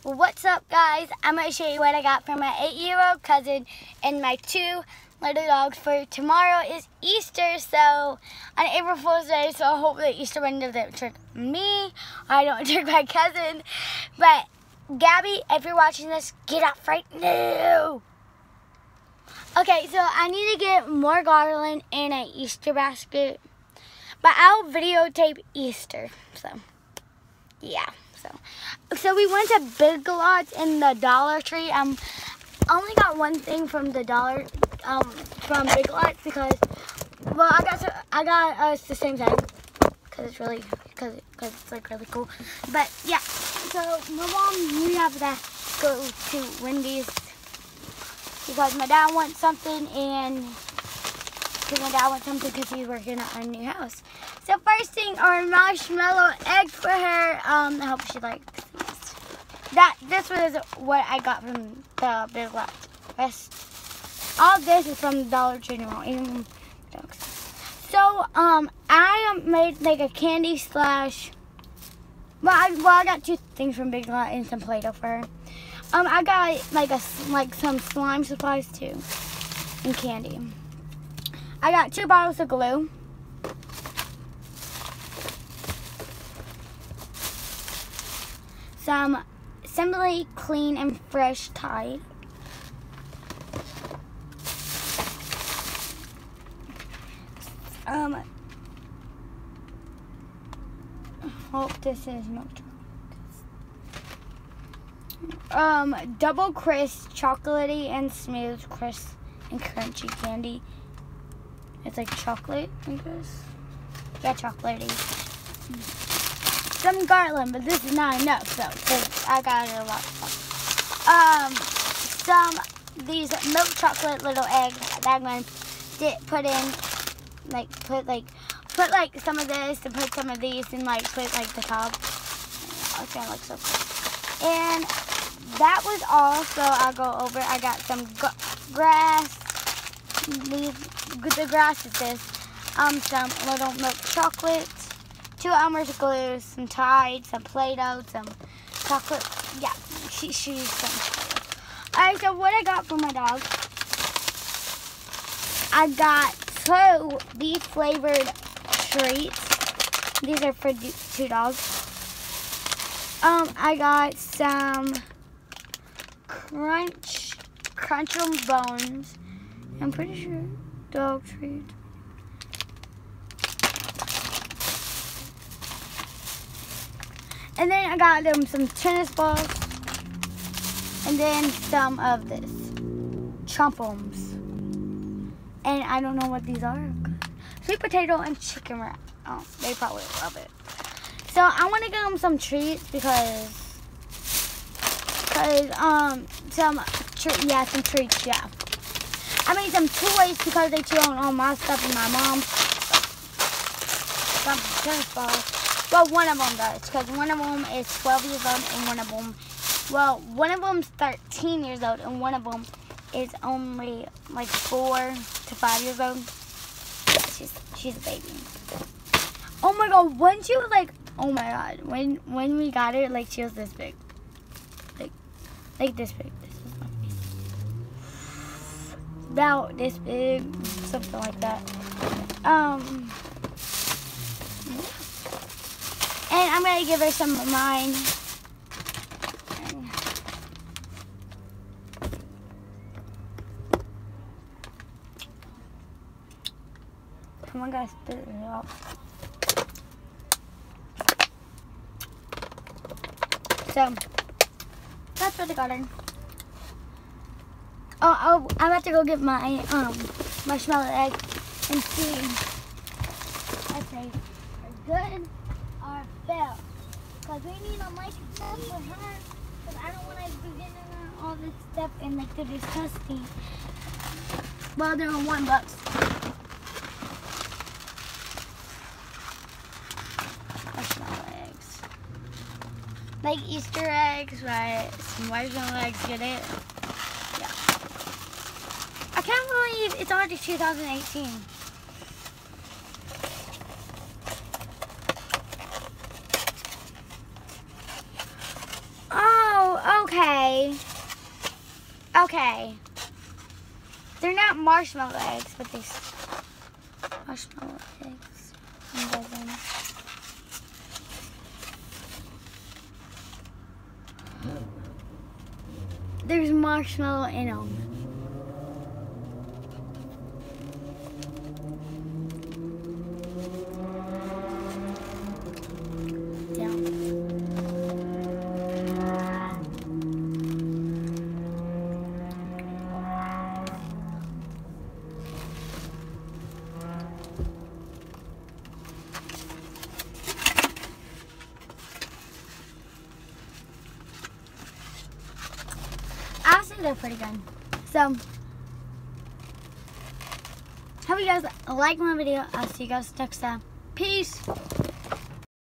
What's up, guys? I'm going to show you what I got from my 8-year-old cousin and my 2 little dogs for tomorrow is Easter, so on April Fool's Day, so I hope that Easter Bunny doesn't trick me, or I don't trick my cousin. But Gabby, if you're watching this, get up right now. Okay, so I need to get more garland in an Easter basket, but I'll videotape Easter, so yeah. So we went to Big Lots in the Dollar Tree. I only got one thing from the from Big Lots because, well, I got us the same thing because it's like really cool. But yeah, so my mom, we have to go to Wendy's because my dad wants something and because he's working on a new house. So first thing are marshmallow eggs for her. I hope she likes these. This was what I got from the Big Lots. All this is from the Dollar Tree. So I made like a candy slash. Well, I got 2 things from Big Lots and some Play-Doh for her. I got like some slime supplies too and candy. I got 2 bottles of glue. Some Simply Clean and Fresh Tide. Hope this is milk chocolate. Double Crisp, chocolatey and smooth, crisp and crunchy candy. It's like chocolate, I guess. Yeah, chocolatey. Some garland, but this is not enough, so I got a lot of stuff. These milk chocolate little eggs that I'm going to put in, put some of this and put some of these and put the top. It's gonna look so cool. And that was all, so I'll go over. I got some grass. The grass is this. Some little milk chocolates, 2 hours of glue, some Tide, some Play-Doh, some chocolate. Yeah, she used some Play-Doh. Alright, so what I got for my dog? I got 2 beef flavored treats. These are for 2 dogs. I got some Crunch'em Bones. I'm pretty sure dog treats. And then I got them some tennis balls. And then some of this. Chomp-ums. And I don't know what these are. Sweet potato and chicken wrap. Oh, they probably love it. So I want to give them some treats because some treats, yeah. I made some toys because they chew on all my stuff and my mom's. Some tennis balls. Well, one of them does, because one of them is 12 years old and one of them's 13 years old and one of them is only like 4 to 5 years old. She's a baby. Oh my god, when she was like, oh my god, when we got her, like she was this big. Like this big. This is my face. About this big, something like that. And I'm gonna give her some of mine. Come on, guys, spit it out. So that's what I got her. Oh, I'm about to go get my marshmallow egg and see if they are good or fail. Because we need to like stuff with her. Because I don't want to be getting her all this stuff and like they're disgusting. Well, they're $1. Marshmallow eggs. Like Easter eggs, right? Some marshmallow eggs, get it? Yeah. I can't believe it's already 2018. Oh, Okay. They're not marshmallow eggs, but they marshmallow eggs. There's marshmallow in them. I'll say they're pretty good. So, hope you guys like my video. I'll see you guys next time. Peace.